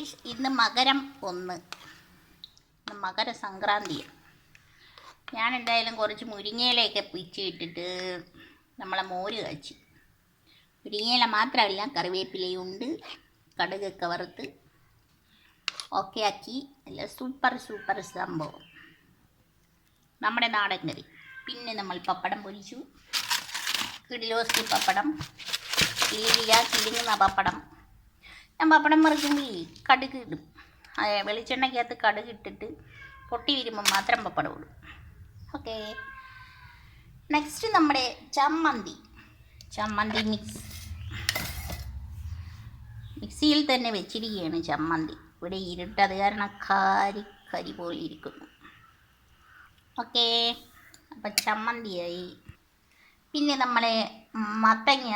Guys, ഇന്ന് മകരം 1, മകരസംക്രാന്തിയാണ്. ഞാൻ എന്തായാലും കുറച്ച് മുരിങ്ങയിലയൊക്കെ പിച്ചിട്ടിട്ട് നമ്മളെ മോര് കാച്ചി. മുരിങ്ങയില മാത്രമല്ല, കറിവേപ്പിലയും ഉണ്ട്, കടുകൊക്കെ വറുത്ത് ഓക്കെ ആക്കി. നല്ല സൂപ്പർ സംഭവം, നമ്മുടെ നാടൻ കറി. പിന്നെ നമ്മൾ പപ്പടം പൊരിച്ചു, കിടിലോസ്റ്റി പപ്പടം, കിലുങ്ങുന്ന പപ്പടം. ഞാൻ പപ്പടം വറുക്കുമ്പോൾ കടുക് ഇടും, വെളിച്ചെണ്ണയ്ക്കകത്ത് കടുക് ഇട്ടിട്ട് പൊട്ടി വരുമ്പോൾ മാത്രം പപ്പടം ഇടും. ഓക്കെ, നെക്സ്റ്റ് നമ്മുടെ ചമ്മന്തി മിക്സിയിൽ തന്നെ വെച്ചിരിക്കുകയാണ് ചമ്മന്തി. ഇവിടെ ഇരുട്ടത് കാരണം കരി പോലെ ഇരിക്കുന്നു. ഓക്കെ, അപ്പം ചമ്മന്തിയായി. പിന്നെ നമ്മളെ മത്തങ്ങ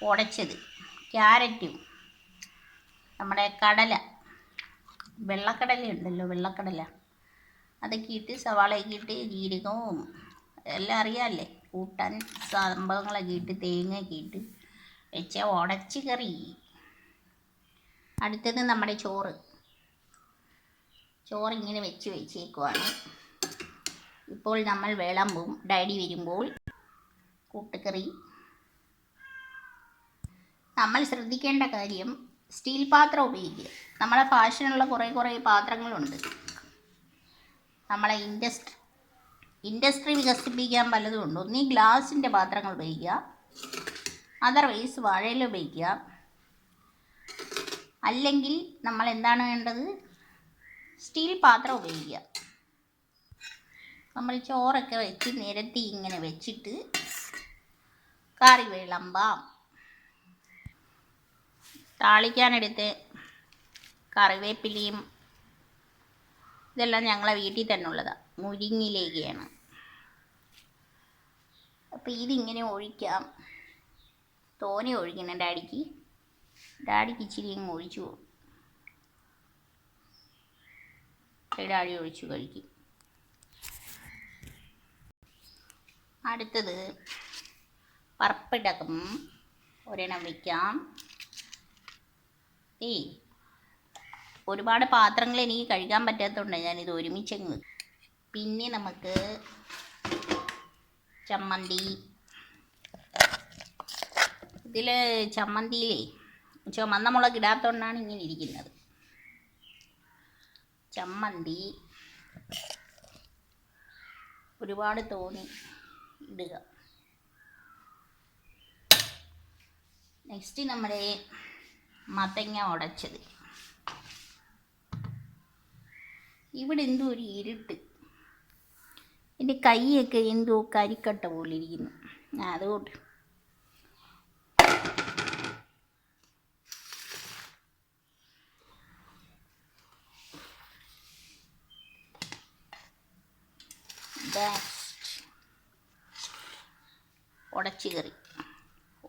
ഉടച്ചത്, ക്യാരറ്റും നമ്മുടെ വെള്ളക്കടല ഉണ്ടല്ലോ, അതൊക്കെ ഇട്ട്, സവാളയൊക്കെ ഇട്ട്, ജീരകവും എല്ലാം അറിയാമല്ലേ, കൂട്ടാൻ സംഭവങ്ങളൊക്കെ ഇട്ട്, തേങ്ങയൊക്കെ ഇട്ട് വെച്ച ഉടച്ച് കറി. അടുത്തത് നമ്മുടെ ചോറ് ഇങ്ങനെ വെച്ചേക്കുവാണ്. ഇപ്പോൾ നമ്മൾ വിളമ്പും, ഡാഡി വരുമ്പോൾ കൂട്ടുകറി. നമ്മൾ ശ്രദ്ധിക്കേണ്ട കാര്യം, സ്റ്റീൽ പാത്രം ഉപയോഗിക്കുക. നമ്മളെ ഫാഷനുള്ള കുറേ പാത്രങ്ങളുണ്ട്. നമ്മളെ ഇൻഡസ്ട്രി വികസിപ്പിക്കാൻ പലതും ഉണ്ട്. ഒന്നീ ഗ്ലാസിൻ്റെ പാത്രങ്ങൾ ഉപയോഗിക്കുക, അതർവൈസ് വാഴയില ഉപയോഗിക്കുക. അല്ലെങ്കിൽ നമ്മൾ എന്താണ് വേണ്ടത്, സ്റ്റീൽ പാത്രം ഉപയോഗിക്കുക. നമ്മൾ ചോറൊക്കെ വെച്ച് നിരത്തി ഇങ്ങനെ വെച്ചിട്ട് കറി വിളമ്പാം. താളിക്കാനെടുത്ത് കറിവേപ്പിലയും ഇതെല്ലാം ഞങ്ങളെ വീട്ടിൽ തന്നെ ഉള്ളതാണ്, മുരിങ്ങിലേക്കാണ്. അപ്പോൾ ഇതിങ്ങനെ ഒഴിക്കാം. തോനെ ഒഴിക്കണം, ഡാഡിക്ക് ഇച്ചിരി അങ്ങ് ഒഴിച്ചു പോകും. ഡാഡി ഒഴിച്ചു കഴിക്കും. അടുത്തത് പർപ്പിടകം ഒരെണ്ണം വയ്ക്കാം. ഒരുപാട് പാത്രങ്ങൾ എനിക്ക് കഴുകാൻ പറ്റാത്തതുകൊണ്ട് ഞാനിത് ഒരുമിച്ചങ്ങ്. പിന്നെ നമുക്ക് ചമ്മന്തി. ഇതിൽ ചമ്മന്തിയിലേ ചുമന്ന മുളക് ഇടാത്തതുകൊണ്ടാണ് ഇങ്ങനെ ഇരിക്കുന്നത്. ചമ്മന്തി ഒരുപാട് തോന്നി ഇടുക. നെക്സ്റ്റ് നമ്മുടെ മത്തങ്ങ ഉടച്ചത്. ഇവിടെ എന്തോ ഒരു ഇരുട്ട്, എൻ്റെ കൈയൊക്കെ എന്തോ കരിക്കട്ട പോലെ ഇരിക്കുന്നു. അതുകൊണ്ട്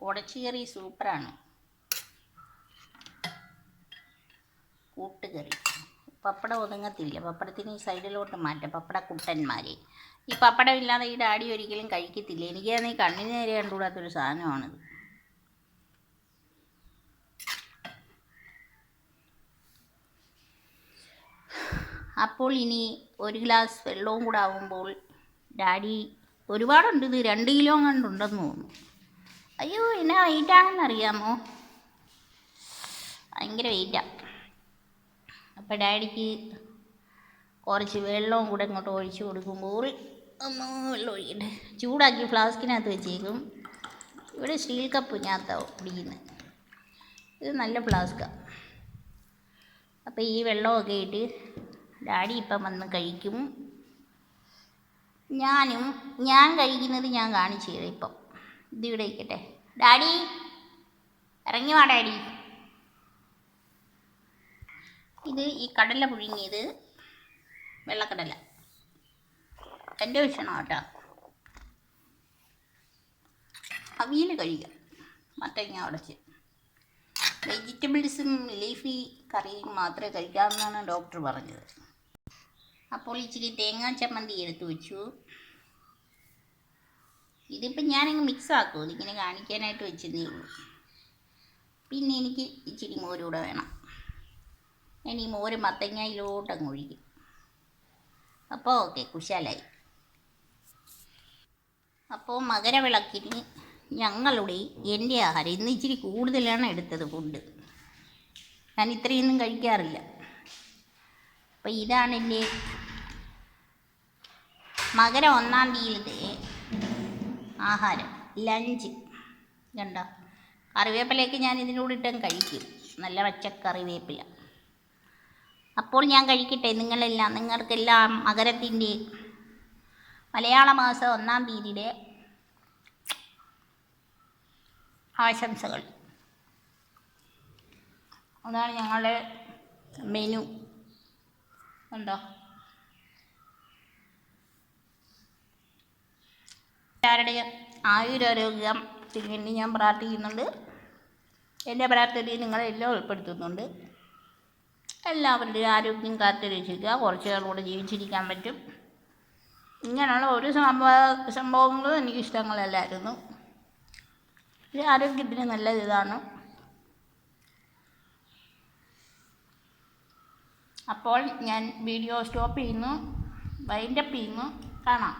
ഉടച്ചുകറി സൂപ്പറാണ്. കൂട്ടുകറി. പപ്പടം ഒതുങ്ങത്തില്ല, പപ്പടത്തിന് ഈ സൈഡിലോട്ട് മാറ്റാം, പപ്പടക്കുട്ടന്മാരെ. ഈ പപ്പടം ഇല്ലാതെ ഈ ഡാഡി ഒരിക്കലും കഴിക്കത്തില്ല. എനിക്കാണെങ്കിൽ കണ്ണിന് നേരെ കണ്ടുകൂടാത്തൊരു സാധനമാണിത്. അപ്പോൾ ഇനി ഒരു ഗ്ലാസ് വെള്ളവും കൂടെ ആവുമ്പോൾ, ഡാഡി ഒരുപാടുണ്ട്, ഇത് 2 കിലോ കണ്ടുണ്ടെന്ന് തോന്നുന്നു. അയ്യോ, എന്നാ വെയിറ്റാണെന്ന് അറിയാമോ, ഭയങ്കര വെയിറ്റാണ്. അപ്പോൾ ഡാഡിക്ക് കുറച്ച് വെള്ളവും കൂടെ ഇങ്ങോട്ട് ഒഴിച്ചു കൊടുക്കുമ്പോൾ, വെള്ളം ഒഴിക്കട്ടെ, ചൂടാക്കി ഫ്ലാസ്കിനകത്ത് വെച്ചേക്കും. ഇവിടെ സ്റ്റീൽ കപ്പിനകത്താവും കുടിക്കുന്നത്, ഇത് നല്ല ഫ്ലാസ്കാണ്. അപ്പോൾ ഈ വെള്ളമൊക്കെ ഇട്ട് ഡാഡി ഇപ്പം വന്ന് കഴിക്കും. ഞാൻ കഴിക്കുന്നത് ഞാൻ കാണിച്ചു തരാം. ഇപ്പം ഇതിവിടെ ഇരിക്കട്ടെ. ഡാഡി ഇറങ്ങി വാ ഡാഡി. ഇത് ഈ കടല പുഴുങ്ങിയത്, വെള്ളക്കടല, എൻ്റെ വിഷണം കേട്ടോ. അവിയൽ കഴിക്കുക, മത്തങ്ങ ഉടച്ച്. വെജിറ്റബിൾസും ലീഫി കറിയും മാത്രമേ കഴിക്കാമെന്നാണ് ഡോക്ടർ പറഞ്ഞത്. അപ്പോൾ ഇച്ചിരി തേങ്ങാ ചമ്മന്തി എടുത്തു വെച്ചു. ഇതിപ്പം ഞാനങ്ങ് മിക്സാക്കും, ഇതിങ്ങനെ കാണിക്കാനായിട്ട് വെച്ചതേ ഉള്ളൂ. പിന്നെ എനിക്ക് ഇച്ചിരി മോരൂടെ വേണം. ഞാൻ ഈ മോര് മത്തങ്ങയിലോട്ടങ്ങ് ഒഴിക്കും. അപ്പോൾ ഓക്കെ, കുശാലായി. അപ്പോൾ മകരവിളക്കിന് ഞങ്ങളുടെ എൻ്റെ ആഹാരം ഇന്ന് ഇച്ചിരി കൂടുതലാണ് എടുത്തത് ഫുഡ്. ഞാൻ ഇത്രയൊന്നും കഴിക്കാറില്ല. അപ്പോൾ ഇതാണ് എൻ്റെ മകരം 1-ാം തീയതിയിലത്തെ ആഹാരം, ലഞ്ച്. കണ്ടോ, കറിവേപ്പിലയൊക്കെ ഞാൻ ഇതിനോട് ഇട്ടും കഴിക്കും, നല്ല പച്ചക്കറിവേപ്പില. അപ്പോൾ ഞാൻ കഴിക്കട്ടെ, നിങ്ങൾക്കെല്ലാം മകരത്തിൻ്റെ മലയാള മാസം 1-ാം തീയതിയുടെ ആശംസകൾ. അതാണ് ഞങ്ങളുടെ മെനു. ഉണ്ടോ, എല്ലാവരുടെയും ആയുരാരോഗ്യത്തിന് വേണ്ടി ഞാൻ പ്രാർത്ഥിക്കുന്നുണ്ട്. എൻ്റെ പ്രാർത്ഥനയിൽ നിങ്ങളെല്ലാം ഉൾപ്പെടുത്തുന്നുണ്ട്. എല്ലാവരുടെയും ആരോഗ്യം കാത്തു രക്ഷിക്കുക, കുറച്ച് നാളുകൂടെ ജീവിച്ചിരിക്കാൻ പറ്റും. ഇങ്ങനെയുള്ള ഒരു സംഭവങ്ങളും എനിക്കിഷ്ടങ്ങളല്ലായിരുന്നു. ഇത് ആരോഗ്യത്തിന് നല്ലത് ഇതാണ്. അപ്പോൾ ഞാൻ വീഡിയോ സ്റ്റോപ്പ് ചെയ്യുന്നു, വൈൻഡപ്പ് ചെയ്യുന്നു. കാണാം.